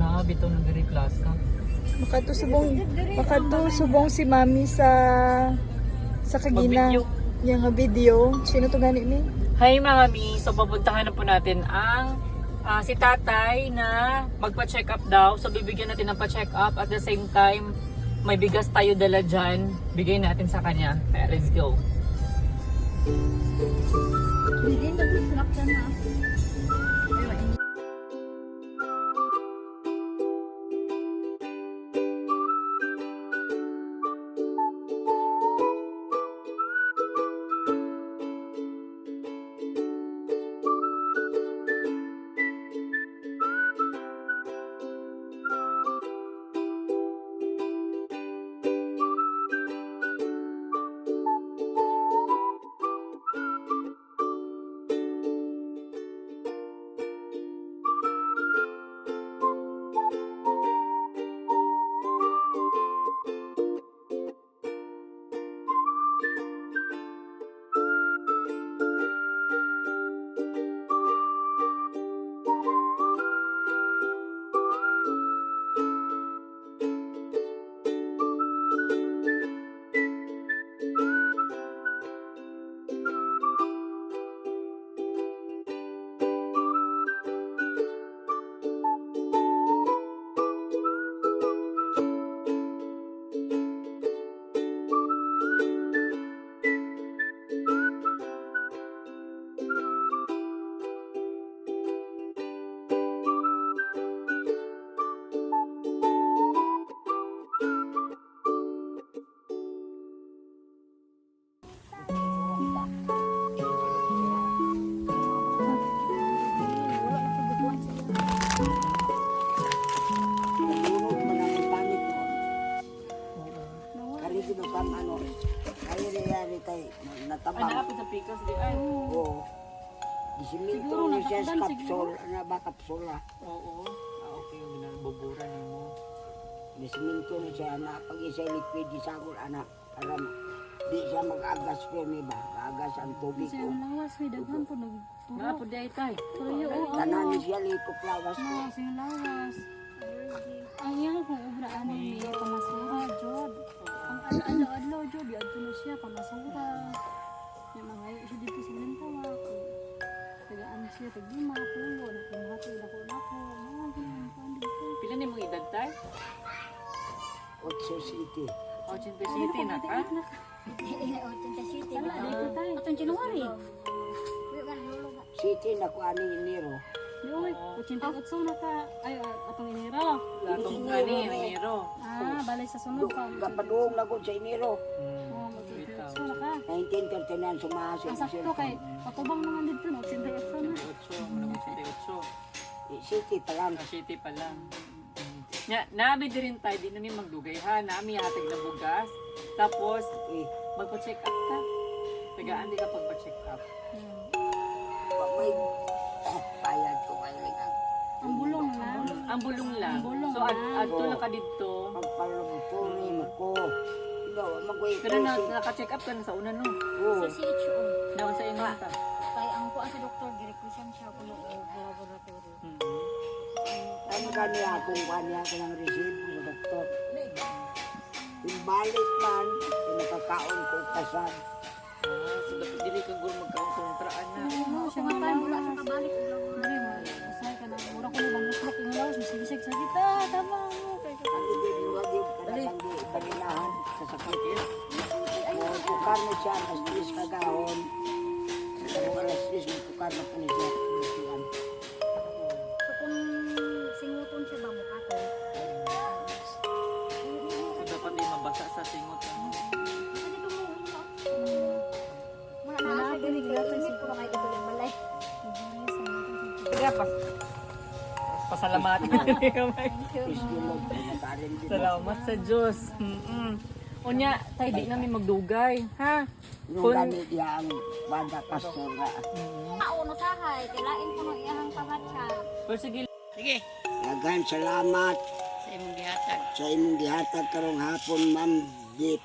na bitaw ng diri plaza. Makadto subong si Mami sa Kagina. Mag-video. Yang nga video. Sino to gani ni? Hi mga mi, so pupuntahan na po natin ang si tatay na magpa-check up daw. So bibigyan natin ng pa-check up at the same time may bigas tayo dala dyan. Bigay natin sa kanya. Kaya let's go. Hindi nag-snap ka na. Anak sa pikas di ay. Oo. Disiminto na siya sa kapsul. Ano ba kapsula? Oo. Okay, yung ginalbuburan mo. Disiminto na siya na pag isa liquid isagol anak. Para di siya mag-agas po ni ba? Agas ang tubig ko. Lawas, may daghan po nag... Nga po di ay tay. Tuloy, oo. Tanan ni siya likop lawas ko. Lawas, yung lawas. Ang yan kung ubraan ni pamasura, Jod. Ang adlaw-adlaw, Jod, yadto na siya, pamasura. Yung mga siya dito sa Lintawa. Tagaan siya, tagdima, pulo, nakumahati, dako-dako. Mga ganyan, paano dito? Pila ni mong edad tay? 8 City. 80 city na ka? Sana, dito tayo. Atong January. City na ko ani Nero. Yoy, 88 na ka. Ay, atong Enero. Latong kani, Enero. Balay sa sunod pa. Kapaduong na ko sa Nero. Oh, mag-88 na ka. 1939 sumahasin Ang sakto kay patubang naman dito no, 88 na. 88. City pa lang. City pa lang. Nami din rin tayo, di namin magdugay ha. Nami hatag na bugas. Tapos, magpa-check up ka. Tagaan di ka pagpa-check up. Pag may payag ko kayo lang. Ang bulong lang. Ang bulong lang. Ang bulong So, lang. adto na ka dito. Pagpalumpurin ako. Ikaw, magway Pero naka-check up ka na sa una no? Oo. Sa CHO. Naon sa inyo ta? Kay ang kuan sa doktor girequisition siya kuno laboratory. Ano gani akong kanya ko ng receive sa doktor. Kung balik man, nakakaon ko kasal. So, dapat dili ka guro magkakontraan na. Ano siya nga tayo wala sa kabalik ulang. Dali mo. Usay ka na mura ko lang muslok yung lawas bisig-bisig sa kita. Tama mo kay Ang hindi wag yung kanang balinahan sa sakit. Kukar na siya, mas tris kagahon. Kung alas tris, kukar na po niya. So kung singuton siya ba mukha ko? So, dapat di mabasa sa singot. Wala na ako din gilatay si ko kay ito lang balay. Kaya pasalamatan ni kamay. Salamat sa Diyos. Unya, tayo di namin magdugay, ha? Yung gani diya ang banda pastor na. Pauno sahay, kilain ko ng iyang pamatsa. Pero sige. Sige. Daghang salamat Sa imong gihatag. sa imong gihatag karong hapon, Ma'am Jeep.